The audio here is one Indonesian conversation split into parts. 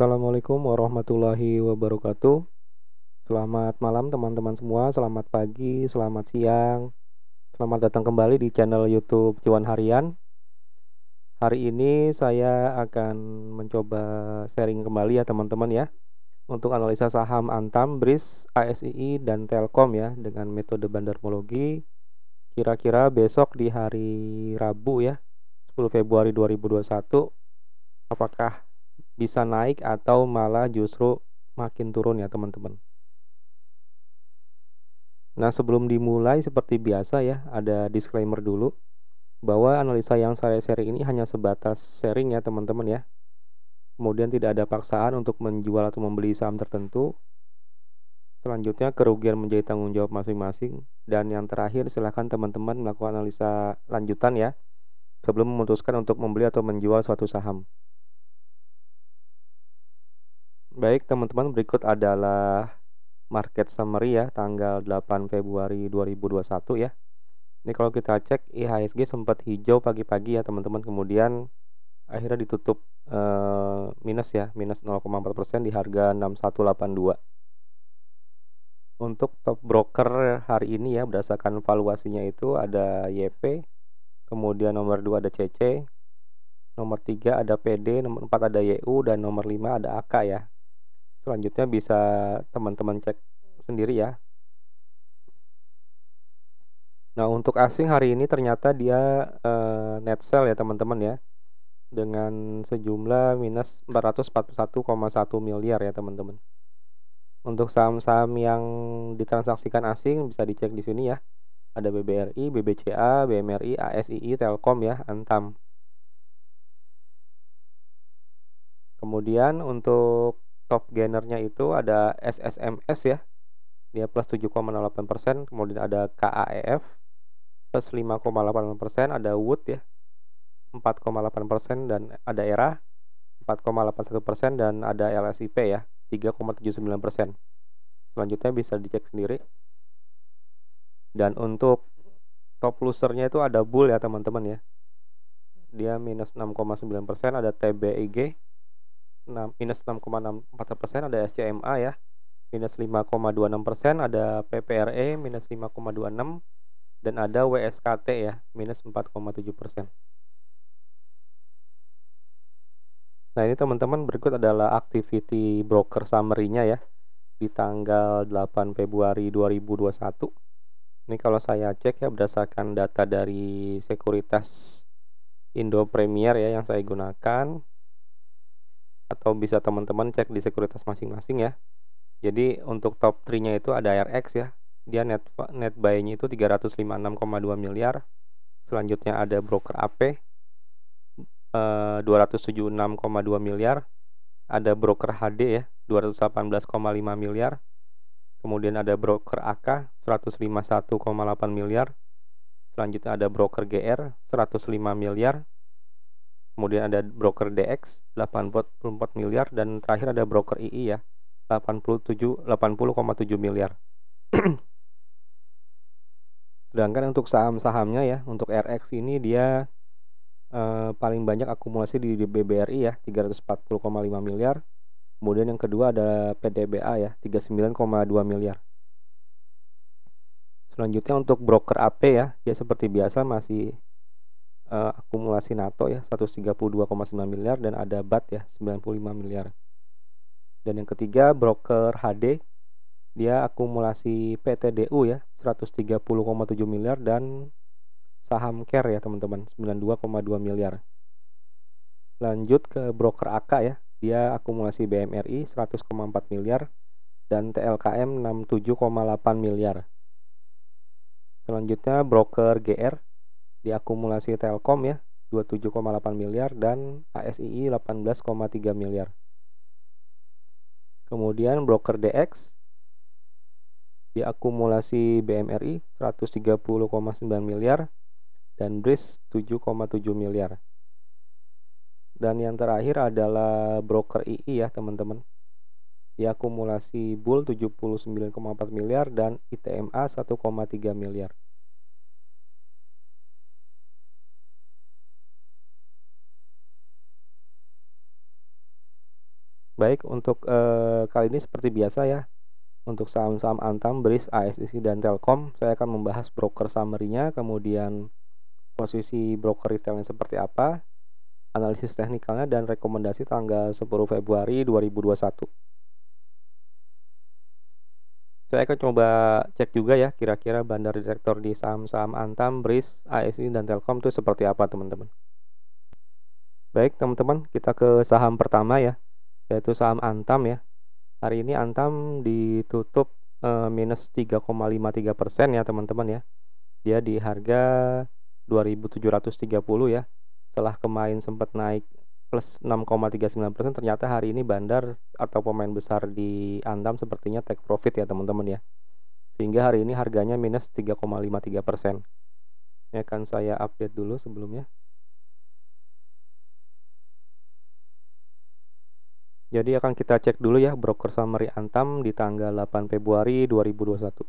Assalamualaikum warahmatullahi wabarakatuh. Selamat malam teman-teman semua, selamat pagi, selamat siang. Selamat datang kembali di channel YouTube Cuan Harian. Hari ini saya akan mencoba sharing kembali ya teman-teman ya, untuk analisa saham Antam, BRIS, ASII, dan Telkom ya dengan metode bandarmologi. Kira-kira besok di hari Rabu ya, 10 Februari 2021, apakah bisa naik atau malah justru makin turun ya teman-teman. Nah, sebelum dimulai seperti biasa ya, ada disclaimer dulu bahwa analisa yang saya share ini hanya sebatas sharing ya teman-teman ya. Kemudian tidak ada paksaan untuk menjual atau membeli saham tertentu. Selanjutnya kerugian menjadi tanggung jawab masing-masing. Dan yang terakhir silahkan teman-teman melakukan analisa lanjutan ya, sebelum memutuskan untuk membeli atau menjual suatu saham. Baik teman-teman, berikut adalah market summary ya tanggal 8 Februari 2021 ya. Ini kalau kita cek IHSG sempat hijau pagi-pagi ya teman-teman, kemudian akhirnya ditutup minus ya, minus 0,4% di harga 6182. Untuk top broker hari ini ya, berdasarkan valuasinya itu ada YP, kemudian nomor 2 ada CC, nomor 3 ada PD, nomor 4 ada YU, dan nomor 5 ada AK ya. Selanjutnya bisa teman-teman cek sendiri ya. Nah, untuk asing hari ini ternyata dia net sell ya teman-teman ya, dengan sejumlah minus 441,1 miliar ya teman-teman. Untuk saham-saham yang ditransaksikan asing bisa dicek di sini ya. Ada BBRI, BBCA, BMRI, ASII, Telkom ya, Antam. Kemudian untuk top gainernya itu ada SSMS ya, dia plus 7,08%. Kemudian ada KAEF plus 5,8%, ada Wood ya 4,8%, dan ada ERA 4,81%, dan ada LSIP ya 3,79%. Selanjutnya bisa dicek sendiri. Dan untuk top losernya itu ada Bull ya teman-teman ya, dia minus 6,9%. Ada TBIG minus 6,64%. Ada SCMA ya minus 5,26%. Ada PPRE minus 5,26%, dan ada WSKT ya minus 4,7%. Nah, ini teman-teman, berikut adalah activity broker summary-nya ya di tanggal 8 Februari 2021. Ini kalau saya cek ya, berdasarkan data dari Sekuritas Indo Premier ya yang saya gunakan, atau bisa teman-teman cek di sekuritas masing-masing ya. Jadi untuk top 3-nya itu ada RX ya, dia net buy-nya itu 356,2 miliar. Selanjutnya ada broker AP 276,2 miliar. Ada broker HD ya 218,5 miliar. Kemudian ada broker AK 151,8 miliar. Selanjutnya ada broker GR 105 miliar. Kemudian ada broker DX 84 miliar, dan terakhir ada broker II ya 80,7 miliar. Sedangkan untuk saham-sahamnya ya, untuk RX ini dia paling banyak akumulasi di BBRI ya 340,5 miliar. Kemudian yang kedua ada PDBA ya 39,2 miliar. Selanjutnya untuk broker AP ya, dia seperti biasa masih akumulasi NATO ya 132,9 miliar, dan ada BAT ya 95 miliar. Dan yang ketiga broker HD, dia akumulasi PTDU ya 130,7 miliar, dan saham CARE ya teman-teman 92,2 miliar. Lanjut ke broker AK ya, dia akumulasi BMRI 100,4 miliar, dan TLKM 67,8 miliar. Selanjutnya broker GR, diakumulasi Telkom ya 27,8 miliar, dan ASII 18,3 miliar. Kemudian broker DX, diakumulasi BMRI 130,9 miliar, dan BRIS 7,7 miliar. Dan yang terakhir adalah broker II ya teman-teman, diakumulasi Bull 79,4 miliar, dan ITMA 1,3 miliar. Baik, untuk kali ini seperti biasa ya, untuk saham-saham Antam, BRIS, ASIC, dan Telkom, saya akan membahas broker summary-nya, kemudian posisi broker retailnya seperti apa, analisis teknikalnya, dan rekomendasi tanggal 10 Februari 2021. Saya akan coba cek juga ya, kira-kira bandar direktor di saham-saham Antam, BRIS, ASI, dan Telkom itu seperti apa, teman-teman. Baik, teman-teman, kita ke saham pertama ya, yaitu saham Antam ya. Hari ini Antam ditutup minus 3,53% ya, teman-teman ya. Dia di harga 2.730 ya. Setelah kemarin sempat naik plus 6,39%, ternyata hari ini bandar atau pemain besar di Antam sepertinya take profit ya, teman-teman ya. Sehingga hari ini harganya minus 3,53%. Ini akan saya update dulu sebelumnya. Jadi akan kita cek dulu ya broker summary Antam di tanggal 8 Februari 2021.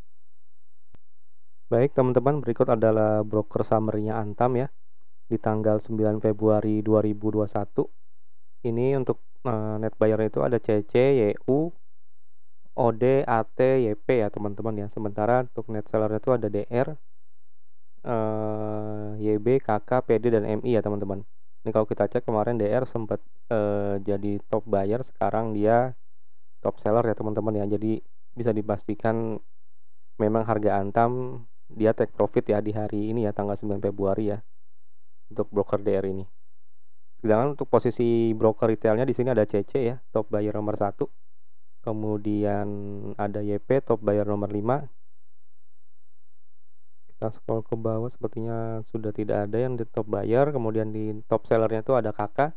Baik, teman-teman, berikut adalah broker summary-nya Antam ya di tanggal 9 Februari 2021. Ini untuk net buyer itu ada CC, YU, OD, AT, YP ya, teman-teman ya. Sementara untuk net seller itu ada DR, YB, KK, PD, dan MI ya, teman-teman. Ini kalau kita cek kemarin DR sempat jadi top buyer, sekarang dia top seller ya, teman-teman ya. Jadi bisa dipastikan memang harga Antam dia take profit ya di hari ini ya, tanggal 9 Februari ya, untuk broker DR ini. Sedangkan untuk posisi broker retailnya di sini ada CC ya, top buyer nomor 1. Kemudian ada YP, top buyer nomor 5. Kita scroll ke bawah, sepertinya sudah tidak ada yang di top buyer. Kemudian di top sellernya itu ada KK,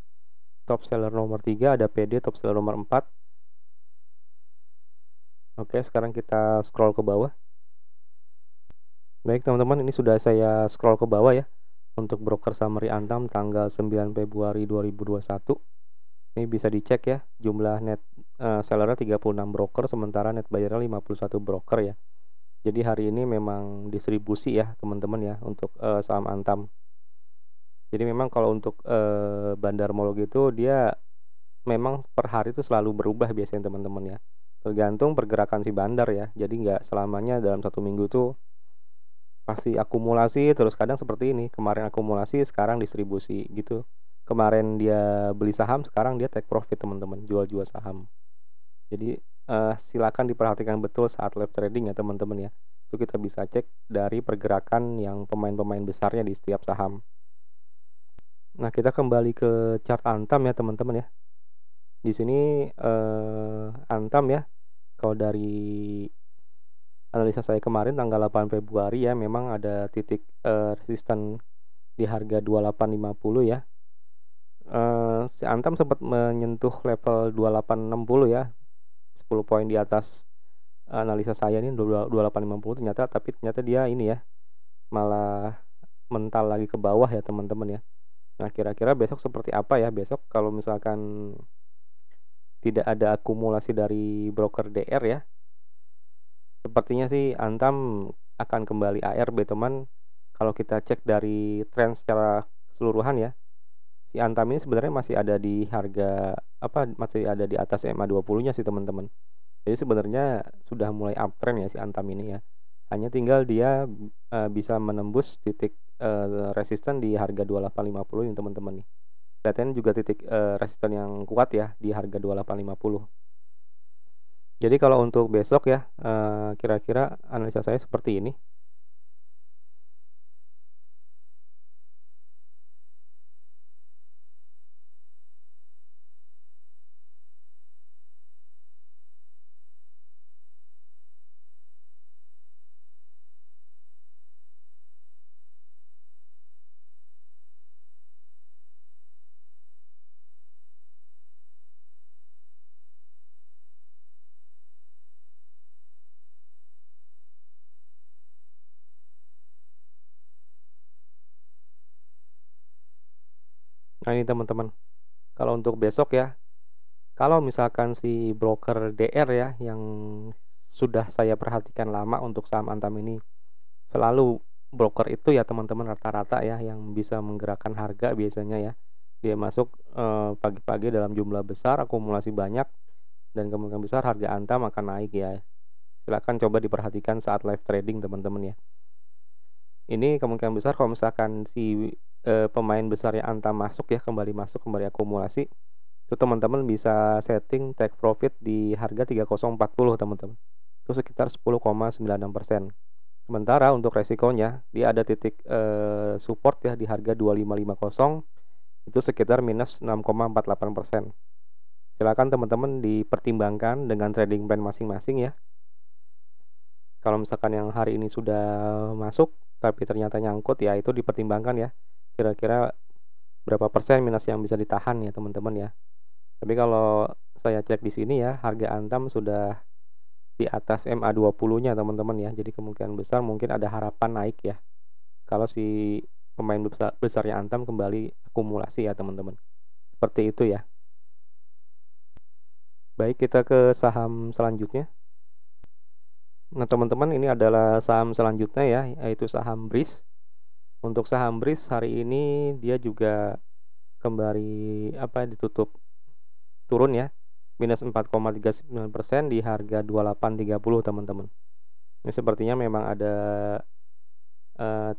top seller nomor 3, ada PD, top seller nomor 4. Oke, sekarang kita scroll ke bawah. Baik, teman-teman, ini sudah saya scroll ke bawah ya untuk broker summary Antam tanggal 9 Februari 2021. Ini bisa dicek ya, jumlah net sellernya 36 broker, sementara net buyernya 51 broker ya. Jadi hari ini memang distribusi ya, teman-teman ya, untuk saham Antam. Jadi memang kalau untuk bandar mall gitu, dia memang per hari itu selalu berubah biasanya, teman-teman ya. Tergantung pergerakan si bandar ya. Jadi nggak selamanya dalam satu minggu tuh pasti akumulasi, terus kadang seperti ini, kemarin akumulasi, sekarang distribusi gitu. Kemarin dia beli saham, sekarang dia take profit, teman-teman, jual-jual saham. Jadi silakan diperhatikan betul saat live trading ya, teman-teman ya. Itu kita bisa cek dari pergerakan yang pemain-pemain besarnya di setiap saham. Nah, kita kembali ke chart Antam ya, teman-teman ya. Di sini Antam ya, kalau dari analisa saya kemarin tanggal 8 Februari ya, memang ada titik resisten di harga 2850 ya. Si Antam sempat menyentuh level 2860 ya, 10 poin di atas analisa saya ini 2850 ternyata, tapi ternyata dia ini ya malah mental lagi ke bawah ya, teman-teman ya. Nah, kira-kira besok seperti apa ya? Besok kalau misalkan tidak ada akumulasi dari broker DR ya, sepertinya sih Antam akan kembali ARB, teman. Kalau kita cek dari tren secara keseluruhan ya, si Antam ini sebenarnya masih ada di harga masih ada di atas MA20-nya sih, teman-teman. Jadi sebenarnya sudah mulai uptrend ya si Antam ini ya. Hanya tinggal dia bisa menembus titik resisten di harga 2850 ini, teman-teman nih. Lihatnya juga titik resisten yang kuat ya di harga 2850. Jadi kalau untuk besok ya, kira-kira analisa saya seperti ini. Nah, ini teman-teman, kalau untuk besok ya, kalau misalkan si broker DR ya yang sudah saya perhatikan lama untuk saham Antam ini, selalu broker itu ya, teman-teman, rata-rata ya yang bisa menggerakkan harga biasanya ya dia masuk pagi-pagi dalam jumlah besar, akumulasi banyak, dan kemungkinan besar harga Antam akan naik ya. Silakan coba diperhatikan saat live trading teman-teman ya. Ini kemungkinan besar kalau misalkan si pemain besarnya Antam masuk ya, kembali akumulasi, itu teman-teman bisa setting take profit di harga 3040 teman-teman. Itu sekitar 10,96%. Sementara untuk resikonya dia ada titik support ya di harga 2550, itu sekitar minus 6,48%. Silakan teman-teman dipertimbangkan dengan trading plan masing-masing ya. Kalau misalkan yang hari ini sudah masuk tapi ternyata nyangkut ya, itu dipertimbangkan ya, kira-kira berapa persen minus yang bisa ditahan ya teman-teman ya. Tapi kalau saya cek di sini ya, harga Antam sudah di atas MA20-nya teman-teman ya. Jadi kemungkinan besar mungkin ada harapan naik ya, kalau si pemain besarnya Antam kembali akumulasi ya teman-teman. Seperti itu ya. Baik, kita ke saham selanjutnya. Nah teman-teman, ini adalah saham selanjutnya ya, yaitu saham BRIS. Untuk saham BRIS hari ini dia juga kembali ditutup turun ya, minus 4,39% di harga 2830 teman-teman. Ini sepertinya memang ada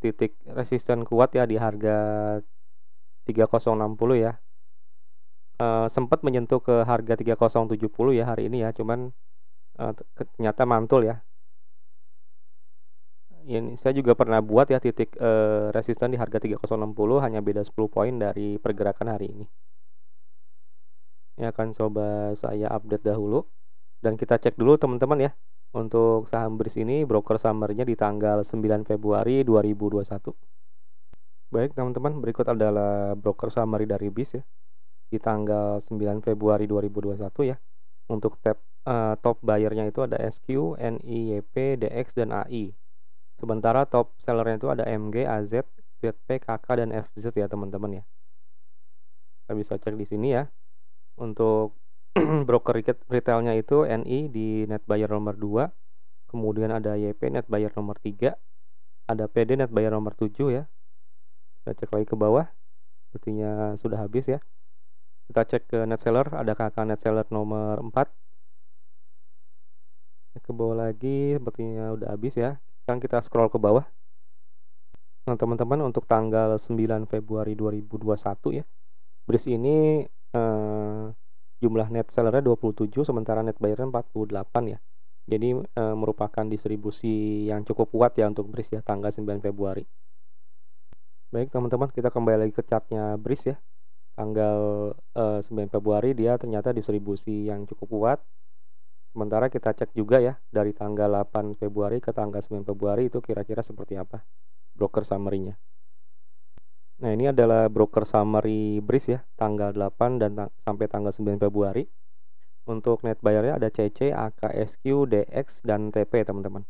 titik resisten kuat ya di harga 3060 ya. Sempat menyentuh ke harga 3070 ya hari ini ya, cuman ternyata mantul ya. Ini saya juga pernah buat ya titik resisten di harga 3060, hanya beda 10 poin dari pergerakan hari ini. Ini akan coba saya update dahulu, dan kita cek dulu teman-teman ya. Untuk saham BRIS ini broker summary-nya di tanggal 9 Februari 2021. Baik teman-teman, berikut adalah broker summary dari BRIS ya di tanggal 9 Februari 2021 ya. Untuk top buyer-nya itu ada SQ, NI, YP, DX, dan AI. Sementara top sellernya itu ada MG, AZ, ZP, KK, dan FZ ya teman-teman ya. Kita bisa cek di sini ya. Untuk broker retailnya itu NI di net buyer nomor 2, kemudian ada YP net buyer nomor 3, ada PD net buyer nomor 7 ya. Kita cek lagi ke bawah, sepertinya sudah habis ya. Kita cek ke net seller, ada KK net seller nomor 4. Ke bawah lagi, sepertinya udah habis ya. Sekarang kita scroll ke bawah. Nah teman-teman, untuk tanggal 9 Februari 2021 ya, BRIS ini jumlah net sellernya 27, sementara net buyernya 48 ya. Jadi merupakan distribusi yang cukup kuat ya untuk BRIS ya tanggal 9 Februari. Baik teman-teman, kita kembali lagi ke chartnya BRIS ya. Tanggal 9 Februari dia ternyata distribusi yang cukup kuat. Sementara kita cek juga ya, dari tanggal 8 Februari ke tanggal 9 Februari itu kira-kira seperti apa broker summary-nya. Nah ini adalah broker summary BRIS ya, tanggal 8 dan sampai tanggal 9 Februari. Untuk net buyer-nya ada CC, AK, SQ, DX, dan TP teman-teman.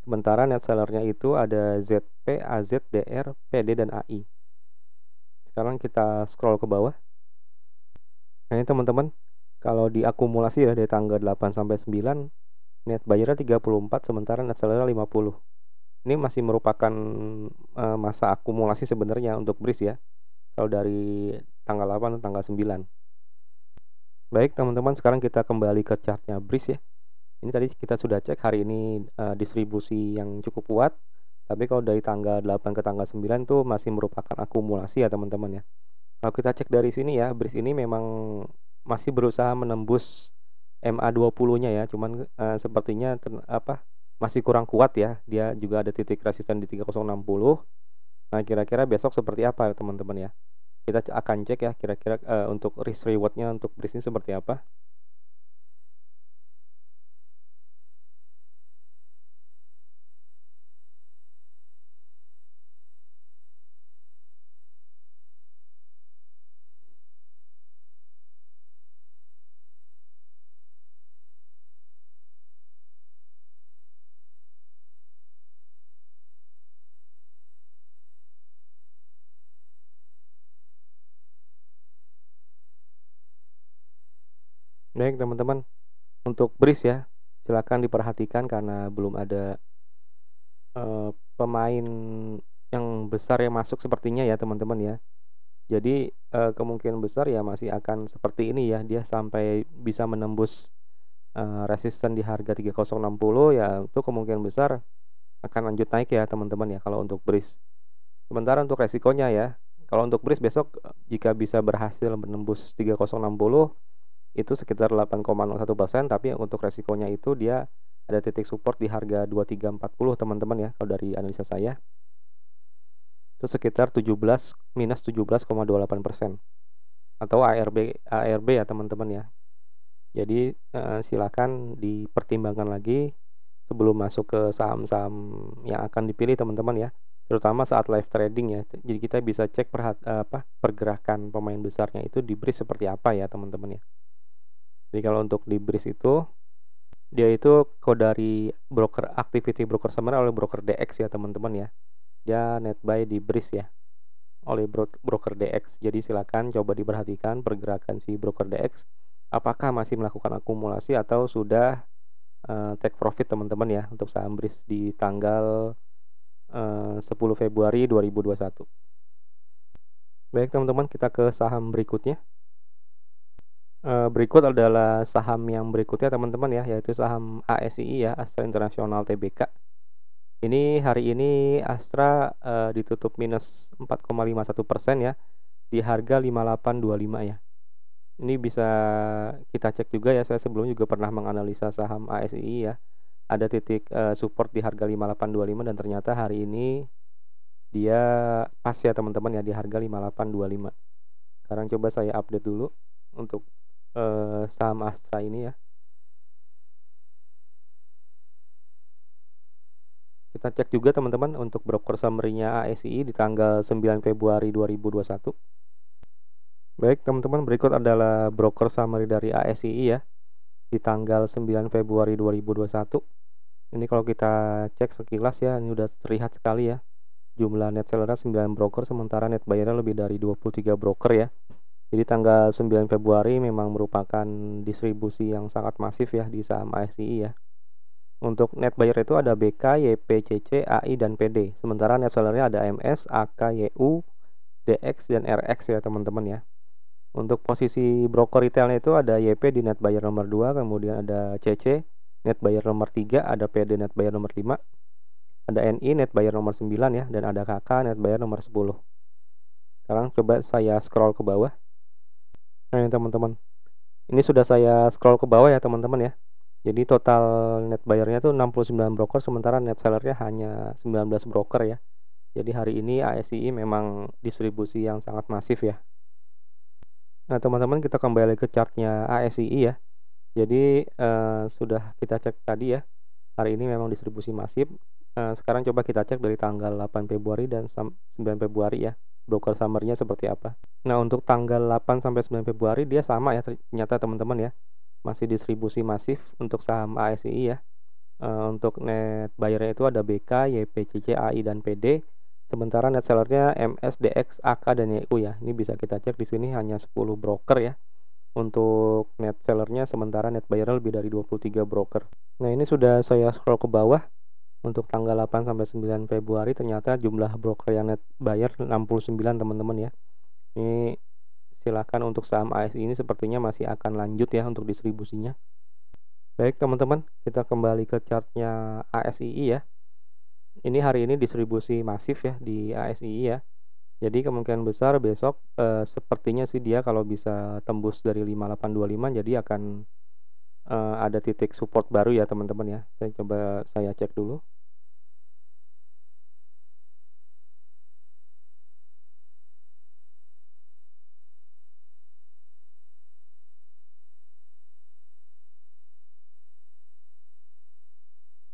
Sementara net seller-nya itu ada ZP, AZ, DR, PD, dan AI. Sekarang kita scroll ke bawah. Nah ini teman-teman, kalau diakumulasi ya dari tanggal 8 sampai 9, net buyer-nya 34, sementara net seller-nya 50. Ini masih merupakan masa akumulasi sebenarnya untuk BRIS ya, kalau dari tanggal 8 dan tanggal 9. Baik teman-teman, sekarang kita kembali ke chartnya BRIS ya. Ini tadi kita sudah cek hari ini distribusi yang cukup kuat, tapi kalau dari tanggal 8 ke tanggal 9 tuh masih merupakan akumulasi ya teman-teman ya. Kalau kita cek dari sini ya, BRIS ini memang masih berusaha menembus MA20-nya ya, cuman sepertinya masih kurang kuat ya. Dia juga ada titik resisten di 3060. Nah kira-kira besok seperti apa teman-teman ya. Kita akan cek ya kira-kira untuk risk reward-nya untuk BRIS ini seperti apa. Baik teman-teman, untuk BRIS ya, silakan diperhatikan karena belum ada pemain yang besar yang masuk sepertinya ya teman-teman ya. Jadi, kemungkinan besar ya masih akan seperti ini ya, dia sampai bisa menembus, resisten di harga 3060 ya itu kemungkinan besar akan lanjut naik ya teman-teman ya kalau untuk BRIS. Sementara untuk resikonya ya, kalau untuk BRIS besok, jika bisa berhasil menembus 3060 itu sekitar 8,01%, tapi untuk resikonya itu dia ada titik support di harga 2340 teman-teman ya kalau dari analisa saya. Itu sekitar minus 17,28% atau ARB ya teman-teman ya. Jadi, silakan dipertimbangkan lagi sebelum masuk ke saham-saham yang akan dipilih teman-teman ya, terutama saat live trading ya. Jadi kita bisa cek pergerakan pemain besarnya itu di BRIS seperti apa ya teman-teman ya. Jadi kalau untuk di BRIS itu, dia itu dari broker activity broker summary oleh broker DX ya teman-teman ya. Dia net buy di BRIS ya, oleh broker DX. Jadi silakan coba diperhatikan pergerakan si broker DX, apakah masih melakukan akumulasi atau sudah take profit teman-teman ya untuk saham BRIS di tanggal 10 Februari 2021. Baik teman-teman, kita ke saham berikutnya. Berikut adalah saham yang berikutnya teman-teman ya, yaitu saham ASI ya, Astra International Tbk. Ini hari ini Astra ditutup minus 4,51% ya, di harga 5825 ya. Ini bisa kita cek juga ya, saya sebelumnya juga pernah menganalisa saham ASI ya. Ada titik support di harga 5825 dan ternyata hari ini dia pas ya teman-teman ya di harga 5825. Sekarang coba saya update dulu untuk saham Astra ini ya. Kita cek juga teman-teman untuk broker summary-nya ASI di tanggal 9 Februari 2021. Baik teman-teman, berikut adalah broker summary dari ASI ya di tanggal 9 Februari 2021. Ini kalau kita cek sekilas ya, ini udah terlihat sekali ya. Jumlah net sellernya 9 broker, sementara net buyernya lebih dari 23 broker ya. Jadi tanggal 9 Februari memang merupakan distribusi yang sangat masif ya di saham ASI ya. Untuk net buyer itu ada BK, YP, CC, AI, dan PD. Sementara net sellernya ada MS, AK, YU, DX, dan RX ya teman-teman ya. Untuk posisi broker retailnya itu ada YP di net buyer nomor 2, kemudian ada CC, net buyer nomor 3, ada PD net buyer nomor 5, ada NI net buyer nomor 9 ya, dan ada KK net buyer nomor 10. Sekarang coba saya scroll ke bawah. Nah ini teman-teman, ini sudah saya scroll ke bawah ya teman-teman ya. Jadi total net buyernya tuh 69 broker, sementara net sellernya hanya 19 broker ya. Jadi hari ini ASI memang distribusi yang sangat masif ya. Nah teman-teman, kita kembali ke chartnya ASI ya. Jadi sudah kita cek tadi ya, hari ini memang distribusi masif. Sekarang coba kita cek dari tanggal 8 Februari dan 9 Februari ya, broker summary-nya seperti apa. Nah untuk tanggal 8 sampai 9 Februari dia sama ya ternyata teman-teman ya, masih distribusi masif untuk saham ASI ya. Untuk net buyer-nya itu ada BK, YP, CC, AI, dan PD. Sementara net sellernya MS, DX, AK, dan YU ya. Ini bisa kita cek di sini hanya 10 broker ya. Untuk net sellernya, sementara net buyer lebih dari 23 broker. Nah ini sudah saya scroll ke bawah. Untuk tanggal 8 sampai 9 Februari ternyata jumlah broker yang net buyer 69 teman-teman ya. Ini silakan untuk saham ASI ini sepertinya masih akan lanjut ya untuk distribusinya. Baik teman-teman, kita kembali ke chartnya ASII ya. Ini hari ini distribusi masif ya di ASII ya. Jadi kemungkinan besar besok sepertinya sih dia kalau bisa tembus dari 5825 jadi akan ada titik support baru ya teman-teman ya. Saya cek dulu.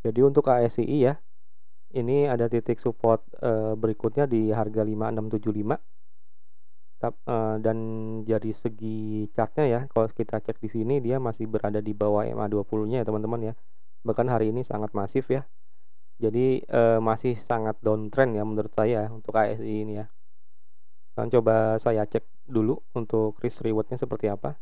Jadi untuk ASII ya, ini ada titik support berikutnya di harga 5675. Dan dari segi chartnya ya, kalau kita cek di sini dia masih berada di bawah MA20-nya ya teman-teman ya. Bahkan hari ini sangat masif ya. Jadi masih sangat downtrend ya menurut saya untuk ASI ini ya. Dan coba saya cek dulu untuk risk rewardnya seperti apa.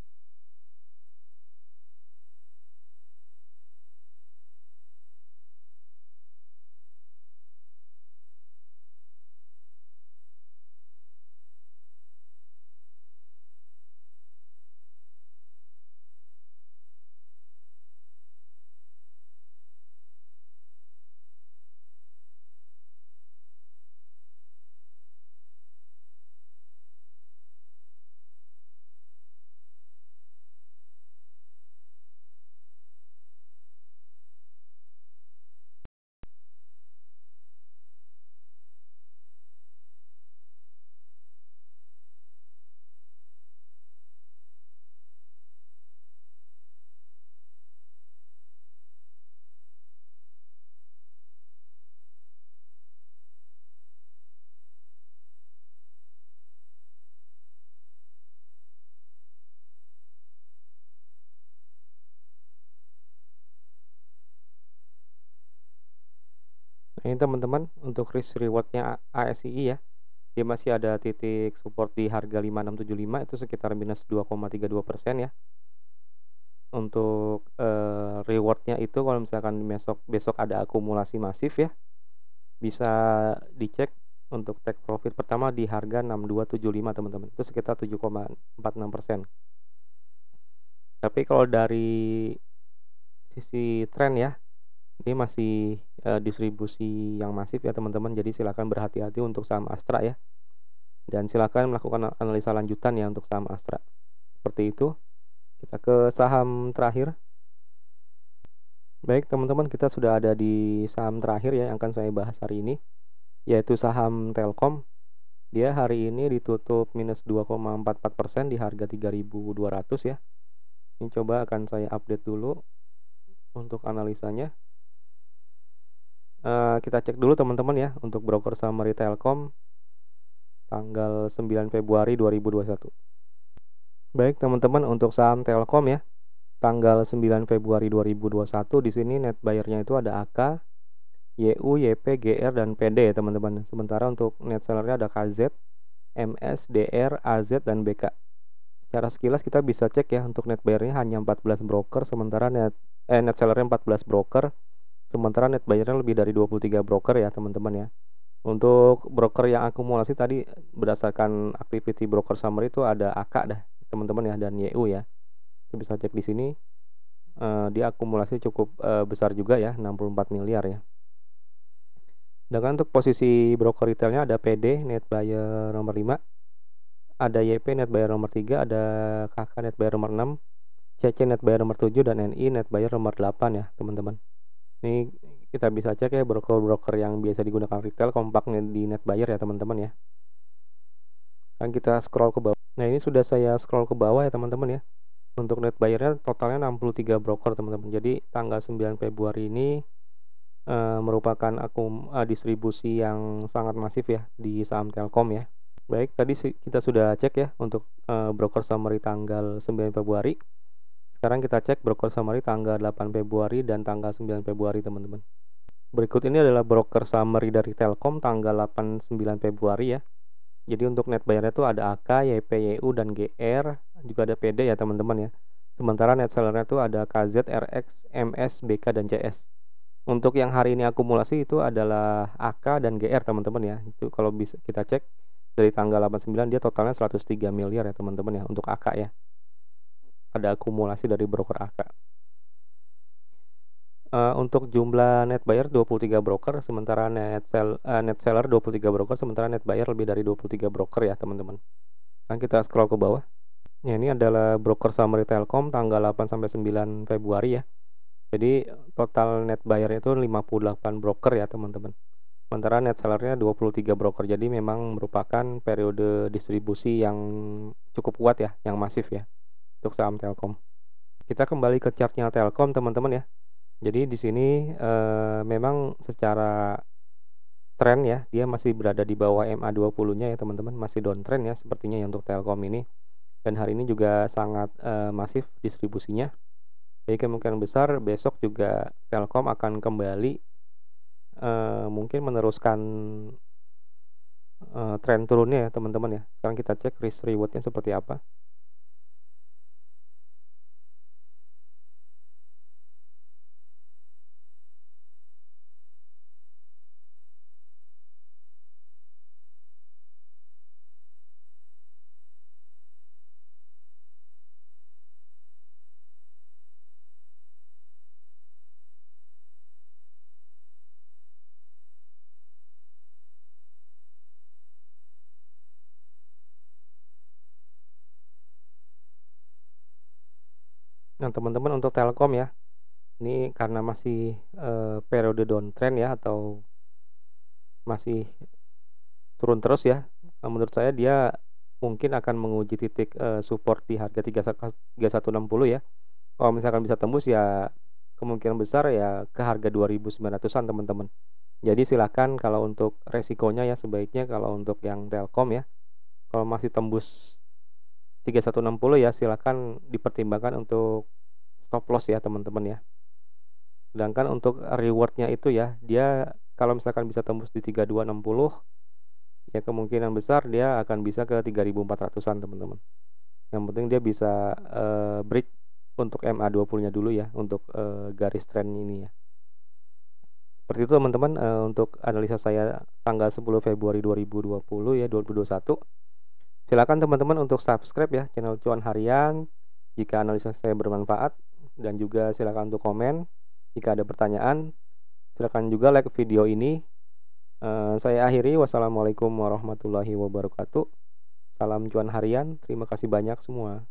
Ini teman-teman untuk risk rewardnya ASII ya, dia masih ada titik support di harga 5675 itu sekitar minus 2,32% ya. Untuk rewardnya itu kalau misalkan besok ada akumulasi masif ya, bisa dicek untuk take profit pertama di harga 6275 teman-teman, itu sekitar 7,46%. Tapi kalau dari sisi tren ya, ini masih distribusi yang masif ya teman-teman, jadi silakan berhati-hati untuk saham Astra ya, dan silakan melakukan analisa lanjutan ya untuk saham Astra. Seperti itu. Kita ke saham terakhir. Baik teman-teman, kita sudah ada di saham terakhir ya yang akan saya bahas hari ini, yaitu saham Telkom. Dia hari ini ditutup minus 2,44% di harga 3.200 ya. Ini coba akan saya update dulu untuk analisanya. Kita cek dulu teman-teman ya untuk broker summary Telkom tanggal 9 Februari 2021. Baik teman-teman, untuk saham Telkom ya, tanggal 9 Februari 2021 di sini net buyer-nya itu ada AK, YU, YP, GR dan PD ya teman-teman. Sementara untuk net seller-nya ada KZ, MS, DR, AZ dan BK. Secara sekilas kita bisa cek ya, untuk net buyer-nya hanya 14 broker, sementara net seller-nya 14 broker, sementara net buyer-nya lebih dari 23 broker ya teman-teman ya. Untuk broker yang akumulasi tadi berdasarkan activity broker summary itu ada AK dah teman-teman ya, dan YU ya. Kita bisa cek di sini. Dia akumulasi cukup besar juga ya, 64 miliar ya. Dengan untuk posisi broker retailnya ada PD net buyer nomor 5, ada YP net buyer nomor 3, ada KK net buyer nomor 6, CC net buyer nomor 7 dan NI net buyer nomor 8 ya teman-teman. Ini kita bisa cek ya, broker-broker yang biasa digunakan retail kompaknya di net buyer ya teman-teman ya. Kan kita scroll ke bawah. Nah, ini sudah saya scroll ke bawah ya teman-teman ya. Untuk net buyer-nya totalnya 63 broker teman-teman. Jadi tanggal 9 Februari ini merupakan distribusi yang sangat masif ya di saham Telkom ya. Baik, tadi kita sudah cek ya untuk broker summary tanggal 9 Februari. Sekarang kita cek broker summary tanggal 8 Februari dan tanggal 9 Februari teman-teman. Berikut ini adalah broker summary dari Telkom tanggal 8-9 Februari ya. Jadi untuk net buyer-nya itu ada AK, YP, YU dan GR, juga ada PD ya teman-teman ya. Sementara net seller-nya itu ada KZ, RX, MS, BK dan CS. Untuk yang hari ini akumulasi itu adalah AK dan GR teman-teman ya. Itu kalau bisa kita cek dari tanggal 89 dia totalnya 103 miliar ya teman-teman ya untuk AK ya. Ada akumulasi dari broker AK. Untuk jumlah net buyer 23 broker, sementara net seller 23 broker, sementara net buyer lebih dari 23 broker ya teman-teman. Kan kita scroll ke bawah. Ya, ini adalah broker summary Telkom tanggal 8 sampai 9 Februari ya. Jadi total net buyer itu 58 broker ya teman-teman. Sementara net sellernya 23 broker. Jadi memang merupakan periode distribusi yang cukup kuat ya, yang masif ya untuk saham Telkom. Kita kembali ke chartnya Telkom teman-teman ya. Jadi di sini memang secara tren ya, dia masih berada di bawah MA20-nya ya teman-teman, masih downtrend ya sepertinya ya untuk Telkom ini. Dan hari ini juga sangat masif distribusinya. Jadi kemungkinan besar besok juga Telkom akan kembali mungkin meneruskan tren turunnya ya teman-teman ya. Sekarang kita cek risk rewardnya seperti apa. Nah teman-teman, untuk Telkom ya, ini karena masih periode downtrend ya, atau masih turun terus ya, menurut saya dia mungkin akan menguji titik support di harga 3160 ya. Kalau misalkan bisa tembus ya kemungkinan besar ya ke harga 2.900-an teman-teman. Jadi silahkan kalau untuk resikonya ya, sebaiknya kalau untuk yang Telkom ya, kalau masih tembus 3160 ya silahkan dipertimbangkan untuk stop loss ya teman-teman ya. Sedangkan untuk rewardnya itu ya, dia kalau misalkan bisa tembus di 3260, ya kemungkinan besar dia akan bisa ke 3400-an teman-teman. Yang penting dia bisa break untuk MA20-nya dulu ya, untuk garis trend ini ya. Seperti itu teman-teman, untuk analisa saya tanggal 10 Februari 2020 ya, 2021. Silakan teman-teman untuk subscribe ya channel Cuan Harian jika analisa saya bermanfaat, dan juga silakan untuk komen jika ada pertanyaan. Silakan juga like video ini. Saya akhiri, wassalamualaikum warahmatullahi wabarakatuh. Salam Cuan Harian, terima kasih banyak semua.